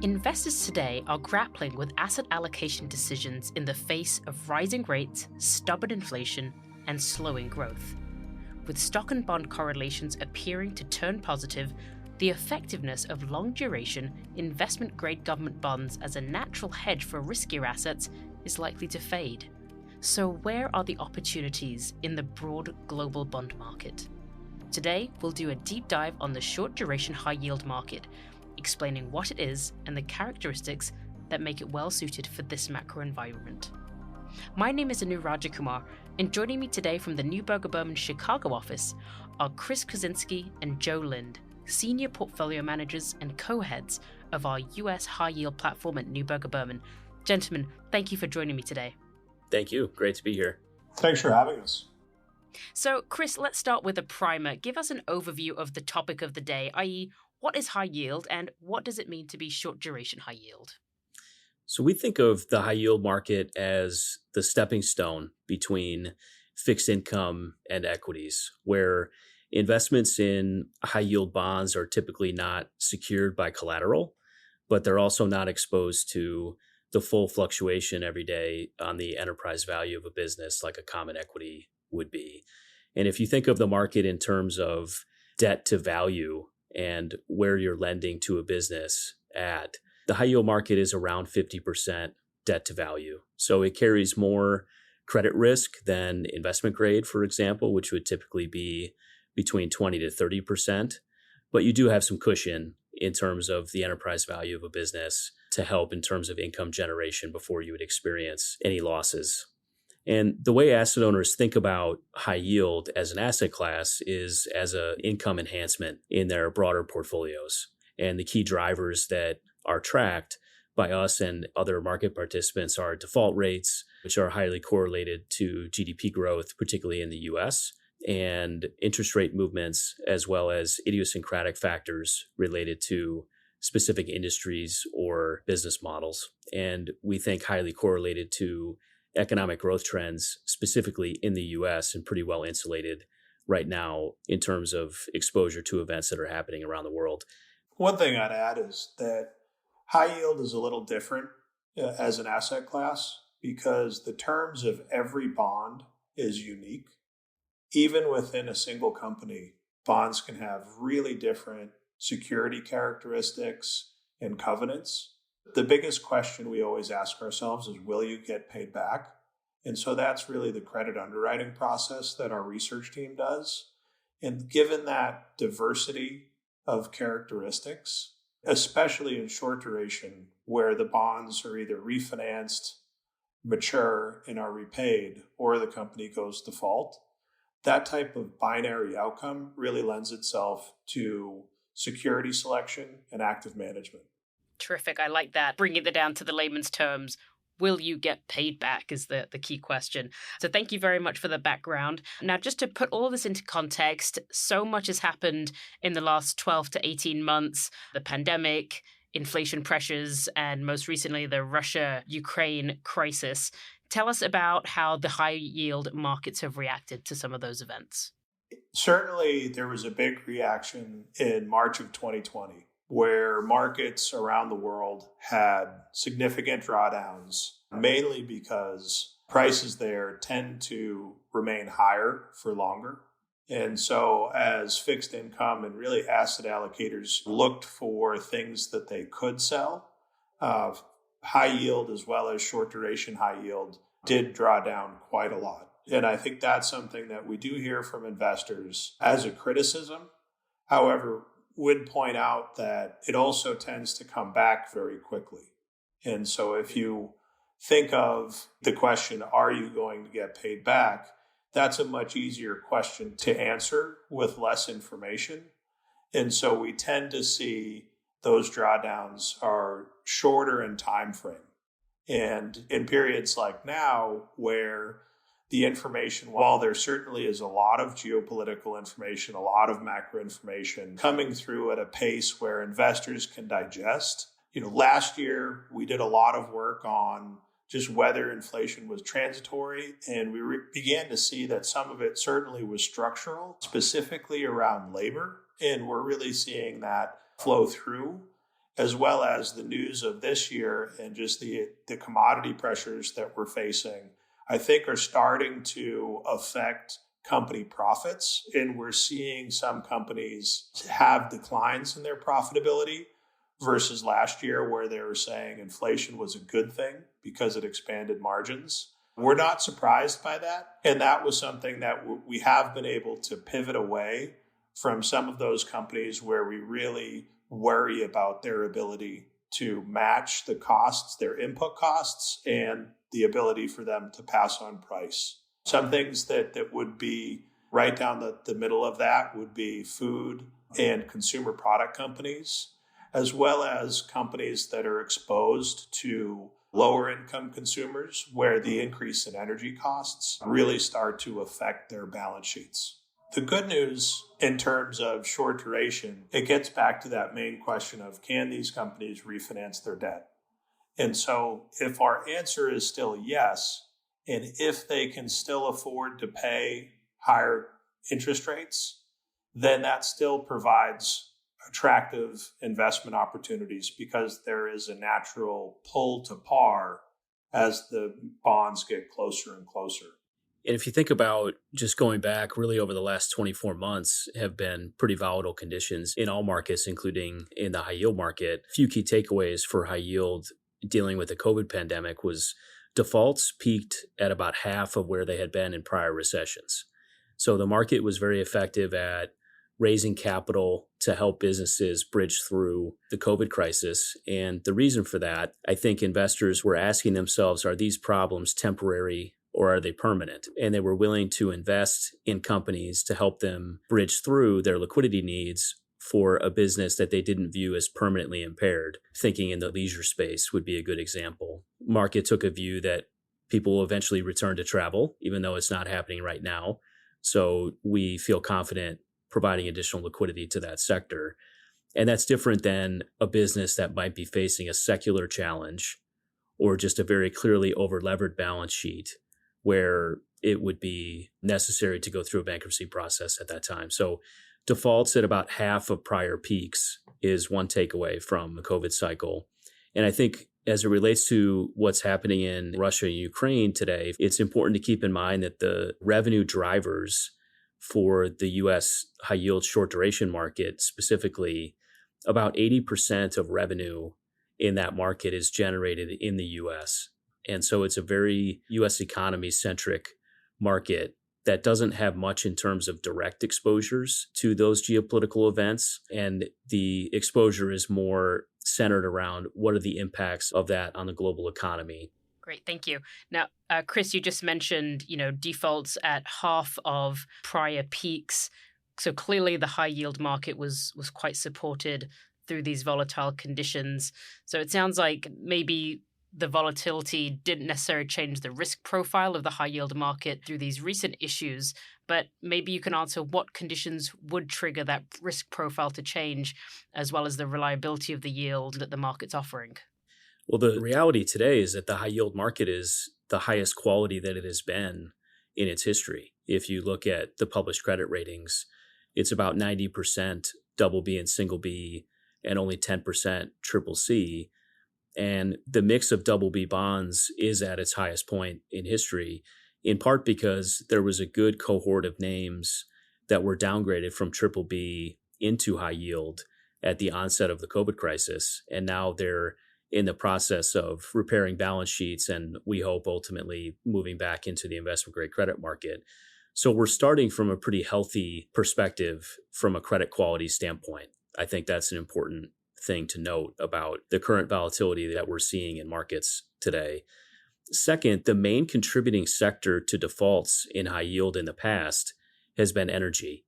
Investors today are grappling with asset allocation decisions in the face of rising rates, stubborn inflation, and slowing growth. With stock and bond correlations appearing to turn positive, the effectiveness of long-duration, investment-grade government bonds as a natural hedge for riskier assets is likely to fade. So where are the opportunities in the broad global bond market? Today, we'll do a deep dive on the short-duration high-yield market, explaining what it is and the characteristics that make it well-suited for this macro environment. My name is Neuberger Berman, and joining me today from the Neuberger Berman Chicago office are Chris Krasinski and Joe Lind, Senior Portfolio Managers and Co-Heads of our US high-yield platform at Neuberger Berman. Gentlemen, thank you for joining me today. Thank you. Great to be here. Thanks for having us. So, Chris, let's start with a primer. Give us an overview of the topic of the day, i.e., what is high yield and what does it mean to be short duration high yield? So we think of the high yield market as the stepping stone between fixed income and equities, where investments in high yield bonds are typically not secured by collateral, but they're also not exposed to the full fluctuation every day on the enterprise value of a business like a common equity would be. And if you think of the market in terms of debt to value and where you're lending to a business at, the high yield market is around 50% debt to value. So it carries more credit risk than investment grade, for example, which would typically be between 20 to 30%. But you do have some cushion in terms of the enterprise value of a business to help in terms of income generation before you would experience any losses. And the way asset owners think about high yield as an asset class is as an income enhancement in their broader portfolios. And the key drivers that are tracked by us and other market participants are default rates, which are highly correlated to GDP growth, particularly in the US, and interest rate movements, as well as idiosyncratic factors related to specific industries or business models. And we think highly correlated to economic growth trends, specifically in the US, and pretty well insulated right now in terms of exposure to events that are happening around the world. One thing I'd add is that high yield is a little different as an asset class because the terms of every bond is unique. Even within a single company, bonds can have really different security characteristics and covenants. The biggest question we always ask ourselves is, will you get paid back? And so that's really the credit underwriting process that our research team does. And given that diversity of characteristics, especially in short duration, where the bonds are either refinanced, mature, and are repaid, or the company goes default, that type of binary outcome really lends itself to security selection and active management. Terrific. I like that. Bringing it down to the layman's terms, will you get paid back is the key question. So thank you very much for the background. Now, just to put all of this into context, so much has happened in the last 12 to 18 months. The pandemic, inflation pressures, and most recently, the Russia-Ukraine crisis. Tell us about how the high yield markets have reacted to some of those events. Certainly, there was a big reaction in March of 2020. Where markets around the world had significant drawdowns, mainly because prices there tend to remain higher for longer. And so as fixed income and really asset allocators looked for things that they could sell, high yield as well as short duration high yield did draw down quite a lot. And I think that's something that we do hear from investors as a criticism. However, would point out that it also tends to come back very quickly. And so if you think of the question, are you going to get paid back? That's a much easier question to answer with less information. And so we tend to see those drawdowns are shorter in time frame. And in periods like now, where the information, while there certainly is a lot of geopolitical information, a lot of macro information coming through at a pace where investors can digest. Last year, we did a lot of work on just whether inflation was transitory, and we began to see that some of it certainly was structural, specifically around labor, and we're really seeing that flow through. as well as the news of this year and just the commodity pressures that we're facing, I think are starting to affect company profits. And we're seeing some companies have declines in their profitability versus last year where they were saying inflation was a good thing because it expanded margins. We're not surprised by that. And that was something that we have been able to pivot away from some of those companies where we really worry about their ability to match the costs, their input costs, and the ability for them to pass on price. Some things that would be right down the middle of that would be food and consumer product companies, as well as companies that are exposed to lower income consumers where the increase in energy costs really start to affect their balance sheets. The good news in terms of short duration, it gets back to that main question of can these companies refinance their debt? And so if our answer is still yes, and if they can still afford to pay higher interest rates, then that still provides attractive investment opportunities because there is a natural pull to par as the bonds get closer and closer. And if you think about just going back really over the last 24 months have been pretty volatile conditions in all markets, including in the high yield market. A few key takeaways for high yield dealing with the COVID pandemic was defaults peaked at about half of where they had been in prior recessions. So the market was very effective at raising capital to help businesses bridge through the COVID crisis. And the reason for that, I think investors were asking themselves, are these problems temporary or are they permanent? And they were willing to invest in companies to help them bridge through their liquidity needs for a business that they didn't view as permanently impaired. Thinking in the leisure space would be a good example. Market took a view that people will eventually return to travel, even though it's not happening right now. So we feel confident providing additional liquidity to that sector. And that's different than a business that might be facing a secular challenge or just a very clearly over-levered balance sheet where it would be necessary to go through a bankruptcy process at that time. So defaults at about half of prior peaks is one takeaway from the COVID cycle. And I think as it relates to what's happening in Russia and Ukraine today, it's important to keep in mind that the revenue drivers for the U.S. high yield short duration market, specifically, about 80% of revenue in that market is generated in the U.S. And so it's a very U.S. economy centric market that doesn't have much in terms of direct exposures to those geopolitical events. And the exposure is more centered around what are the impacts of that on the global economy. Great, thank you. Now, Chris, you just mentioned, defaults at half of prior peaks. So clearly the high yield market was quite supported through these volatile conditions. So it sounds like maybe the volatility didn't necessarily change the risk profile of the high yield market through these recent issues, but maybe you can answer what conditions would trigger that risk profile to change, as well as the reliability of the yield that the market's offering. Well, the reality today is that the high yield market is the highest quality that it has been in its history. If you look at the published credit ratings, it's about 90% double B and single B and only 10% triple C. And the mix of double B bonds is at its highest point in history, in part because there was a good cohort of names that were downgraded from triple B into high yield at the onset of the COVID crisis. And now they're in the process of repairing balance sheets and we hope ultimately moving back into the investment grade credit market. So we're starting from a pretty healthy perspective from a credit quality standpoint. I think that's an important thing to note about the current volatility that we're seeing in markets today. Second, the main contributing sector to defaults in high yield in the past has been energy.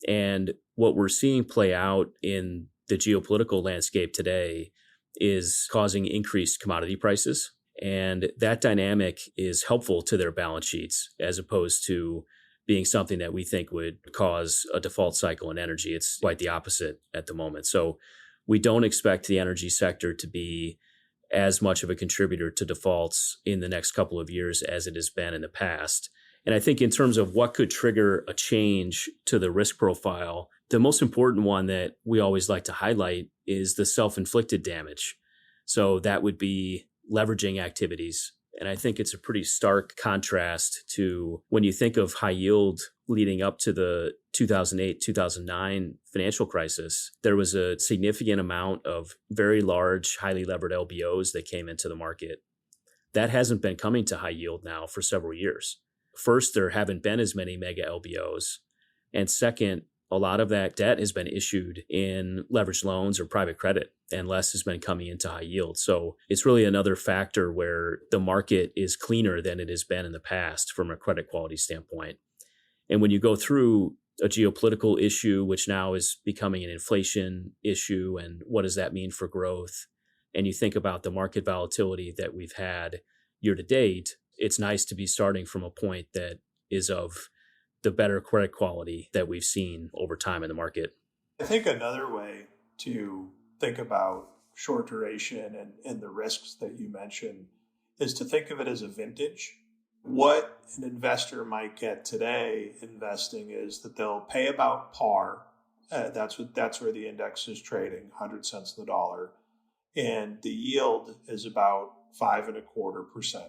And what we're seeing play out in the geopolitical landscape today is causing increased commodity prices. And that dynamic is helpful to their balance sheets as opposed to being something that we think would cause a default cycle in energy. It's quite the opposite at the moment. So we don't expect the energy sector to be as much of a contributor to defaults in the next couple of years as it has been in the past. And I think in terms of what could trigger a change to the risk profile, the most important one that we always like to highlight is the self-inflicted damage. So that would be leveraging activities. And I think it's a pretty stark contrast to when you think of high yield leading up to the 2008, 2009 financial crisis. There was a significant amount of very large, highly levered LBOs that came into the market. That hasn't been coming to high yield now for several years. First, there haven't been as many mega LBOs. And second, a lot of that debt has been issued in leveraged loans or private credit, and less has been coming into high yield. So it's really another factor where the market is cleaner than it has been in the past from a credit quality standpoint. And when you go through a geopolitical issue, which now is becoming an inflation issue, and what does that mean for growth? And you think about the market volatility that we've had year to date, it's nice to be starting from a point that is of the better credit quality that we've seen over time in the market. I think another way to think about short duration and the risks that you mentioned is to think of it as a vintage. What an investor might get today investing is that they'll pay about par. That's where the index is trading, 100 cents on the dollar. And the yield is about 5.25%.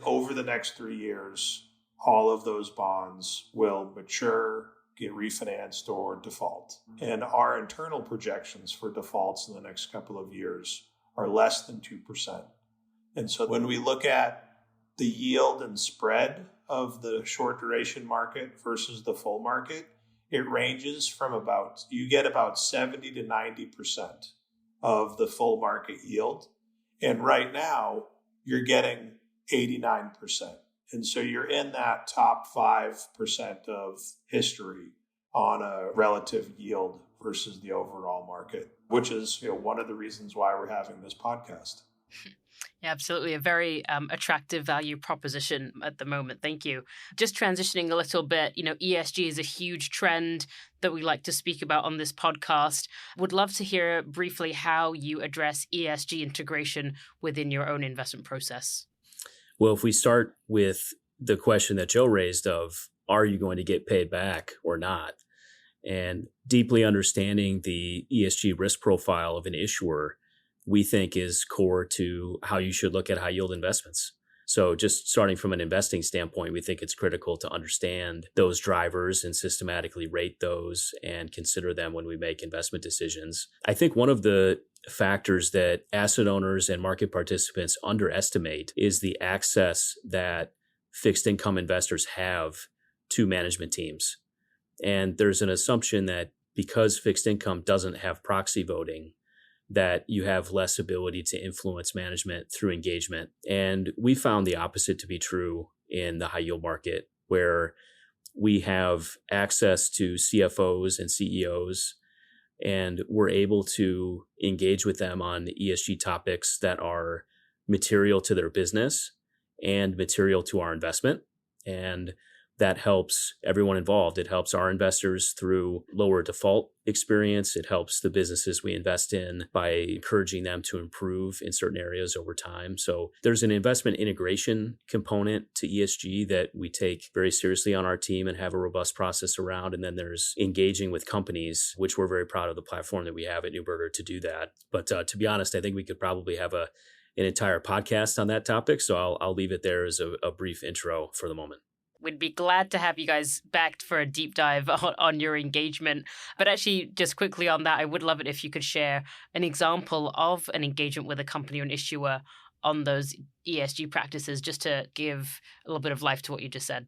Over the next 3 years, all of those bonds will mature, get refinanced, or default. And our internal projections for defaults in the next couple of years are less than 2%. And so when we look at the yield and spread of the short duration market versus the full market, it ranges from you get about 70 to 90% of the full market yield. And right now, you're getting 89%. And so you're in that top 5% of history on a relative yield versus the overall market, which is one of the reasons why we're having this podcast. Yeah, absolutely. A very attractive value proposition at the moment. Thank you. Just transitioning a little bit, ESG is a huge trend that we like to speak about on this podcast. Would love to hear briefly how you address ESG integration within your own investment process. Well, if we start with the question that Joe raised of, are you going to get paid back or not? And deeply understanding the ESG risk profile of an issuer, we think is core to how you should look at high yield investments. So just starting from an investing standpoint, we think it's critical to understand those drivers and systematically rate those and consider them when we make investment decisions. I think one of the factors that asset owners and market participants underestimate is the access that fixed income investors have to management teams. And there's an assumption that because fixed income doesn't have proxy voting, that you have less ability to influence management through engagement. And we found the opposite to be true in the high yield market, where we have access to CFOs and CEOs, and we're able to engage with them on ESG topics that are material to their business and material to our investment. And that helps everyone involved. It helps our investors through lower default experience. It helps the businesses we invest in by encouraging them to improve in certain areas over time. So there's an investment integration component to ESG that we take very seriously on our team and have a robust process around. And then there's engaging with companies, which we're very proud of the platform that we have at Neuberger to do that. But to be honest, I think we could probably have an entire podcast on that topic. So I'll leave it there as a brief intro for the moment. We'd be glad to have you guys back for a deep dive on your engagement. But actually, just quickly on that, I would love it if you could share an example of an engagement with a company or an issuer on those ESG practices, just to give a little bit of life to what you just said.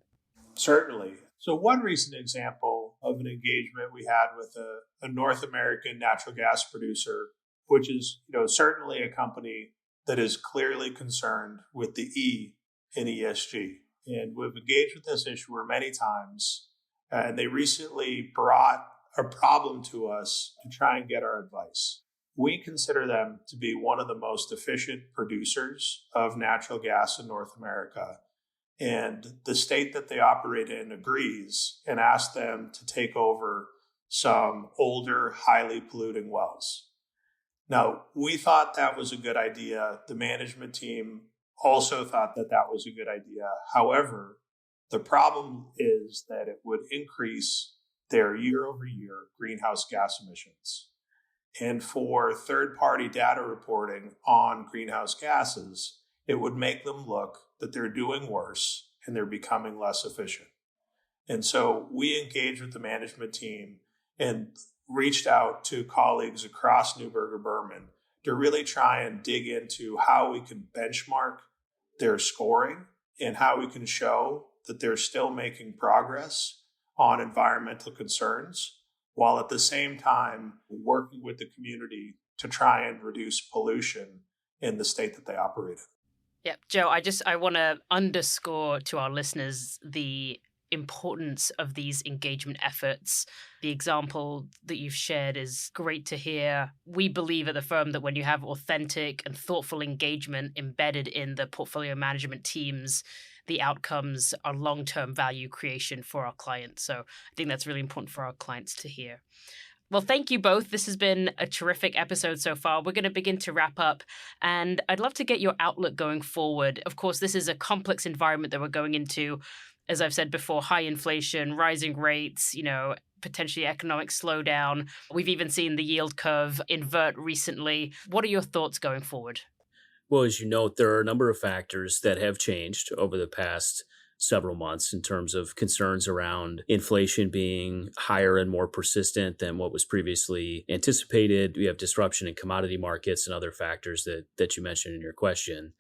Certainly. So one recent example of an engagement we had with a North American natural gas producer, which is certainly a company that is clearly concerned with the E in ESG. And we've engaged with this issuer many times, and they recently brought a problem to us to try and get our advice. We consider them to be one of the most efficient producers of natural gas in North America. And the state that they operate in agrees and asked them to take over some older, highly polluting wells. Now, we thought that was a good idea. The management team also thought that that was a good idea. However, the problem is that it would increase their year-over-year greenhouse gas emissions. And for third-party data reporting on greenhouse gases, it would make them look that they're doing worse and they're becoming less efficient. And so we engaged with the management team and reached out to colleagues across Neuberger Berman to really try and dig into how we can benchmark their scoring and how we can show that they're still making progress on environmental concerns, while at the same time working with the community to try and reduce pollution in the state that they operate in. Yeah, Joe, I want to underscore to our listeners the importance of these engagement efforts. The example that you've shared is great to hear. We believe at the firm that when you have authentic and thoughtful engagement embedded in the portfolio management teams, the outcomes are long-term value creation for our clients. So I think that's really important for our clients to hear. Well, thank you both. This has been a terrific episode so far. We're going to begin to wrap up, and I'd love to get your outlook going forward. Of course, this is a complex environment that we're going into. As I've said before, high inflation, rising rates, potentially economic slowdown. We've even seen the yield curve invert recently. What are your thoughts going forward? Well, as you note, there are a number of factors that have changed over the past several months in terms of concerns around inflation being higher and more persistent than what was previously anticipated. We have disruption in commodity markets and other factors that you mentioned in your question.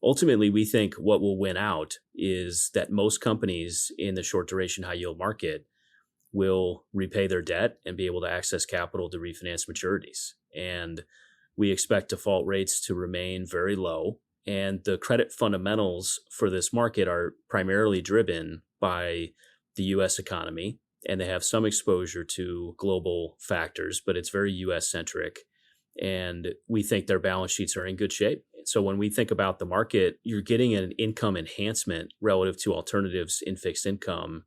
Ultimately, we think what will win out is that most companies in the short duration high yield market will repay their debt and be able to access capital to refinance maturities. And we expect default rates to remain very low. And the credit fundamentals for this market are primarily driven by the U.S. economy, and they have some exposure to global factors, but it's very U.S. centric. And we think their balance sheets are in good shape. So when we think about the market, you're getting an income enhancement relative to alternatives in fixed income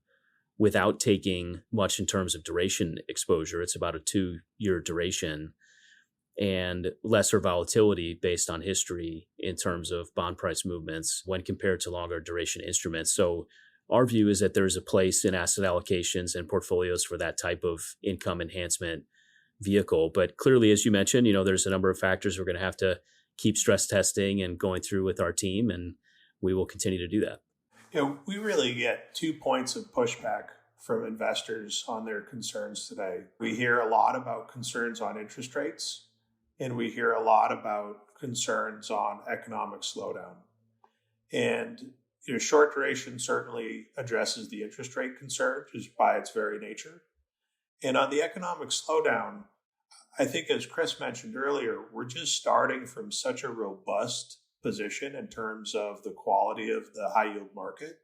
without taking much in terms of duration exposure. It's about a 2-year duration, and lesser volatility based on history in terms of bond price movements when compared to longer duration instruments. So our view is that there's a place in asset allocations and portfolios for that type of income enhancement vehicle. But clearly, as you mentioned, there's a number of factors we're going to have to keep stress testing and going through with our team, and we will continue to do that. We really get 2 points of pushback from investors on their concerns today. We hear a lot about concerns on interest rates, and we hear a lot about concerns on economic slowdown. And short duration certainly addresses the interest rate concern just by its very nature. And on the economic slowdown, I think, as Chris mentioned earlier, we're just starting from such a robust position in terms of the quality of the high yield market.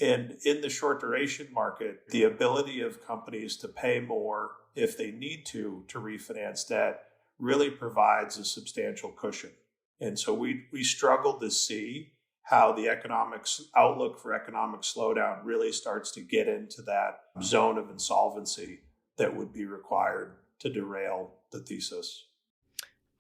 And in the short duration market, the ability of companies to pay more if they need to refinance debt really provides a substantial cushion. And so we struggle to see how the economics outlook for economic slowdown really starts to get into that zone of insolvency that would be required to derail the thesis.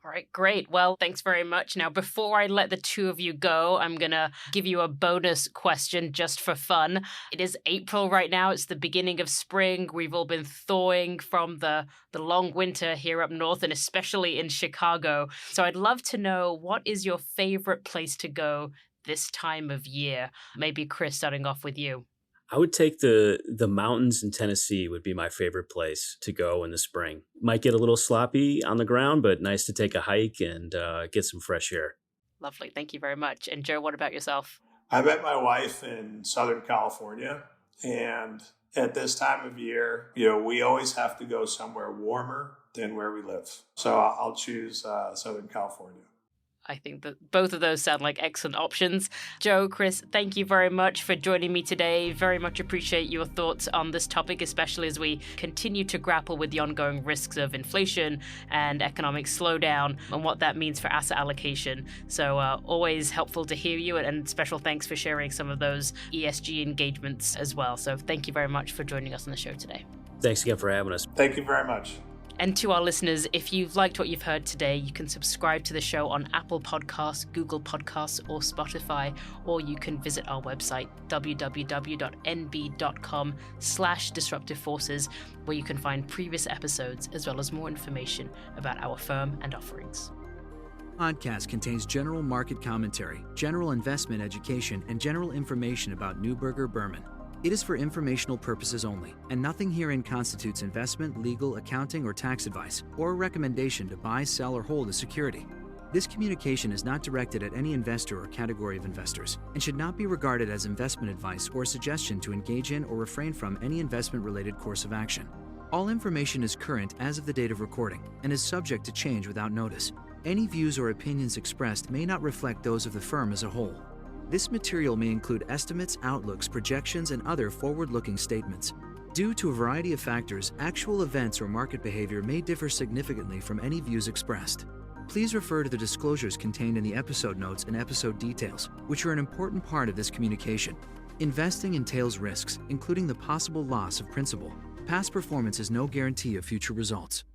All right, great. Well, thanks very much. Now, before I let the two of you go, I'm going to give you a bonus question just for fun. It is April right now. It's the beginning of spring. We've all been thawing from the long winter here up north, and especially in Chicago. So I'd love to know, what is your favorite place to go this time of year? Maybe Chris, starting off with you. I would take the mountains in Tennessee would be my favorite place to go in the spring. Might get a little sloppy on the ground, but nice to take a hike and get some fresh air. Lovely. Thank you very much. And Joe, what about yourself? I met my wife in Southern California, and at this time of year, we always have to go somewhere warmer than where we live. So I'll choose Southern California. I think that both of those sound like excellent options. Joe, Chris, thank you very much for joining me today. Very much appreciate your thoughts on this topic, especially as we continue to grapple with the ongoing risks of inflation and economic slowdown and what that means for asset allocation. So always helpful to hear you, and special thanks for sharing some of those ESG engagements as well. So thank you very much for joining us on the show today. Thanks again for having us. Thank you very much. And to our listeners, if you've liked what you've heard today, you can subscribe to the show on Apple Podcasts, Google Podcasts, or Spotify, or you can visit our website, www.nb.com/disruptive forces, where you can find previous episodes as well as more information about our firm and offerings. Podcast contains general market commentary, general investment education, and general information about Neuberger Berman. It is for informational purposes only, and nothing herein constitutes investment, legal, accounting, or tax advice, or a recommendation to buy, sell, or hold a security. This communication is not directed at any investor or category of investors, and should not be regarded as investment advice or a suggestion to engage in or refrain from any investment-related course of action. All information is current as of the date of recording, and is subject to change without notice. Any views or opinions expressed may not reflect those of the firm as a whole. This material may include estimates, outlooks, projections, and other forward-looking statements. Due to a variety of factors, actual events or market behavior may differ significantly from any views expressed. Please refer to the disclosures contained in the episode notes and episode details, which are an important part of this communication. Investing entails risks, including the possible loss of principal. Past performance is no guarantee of future results.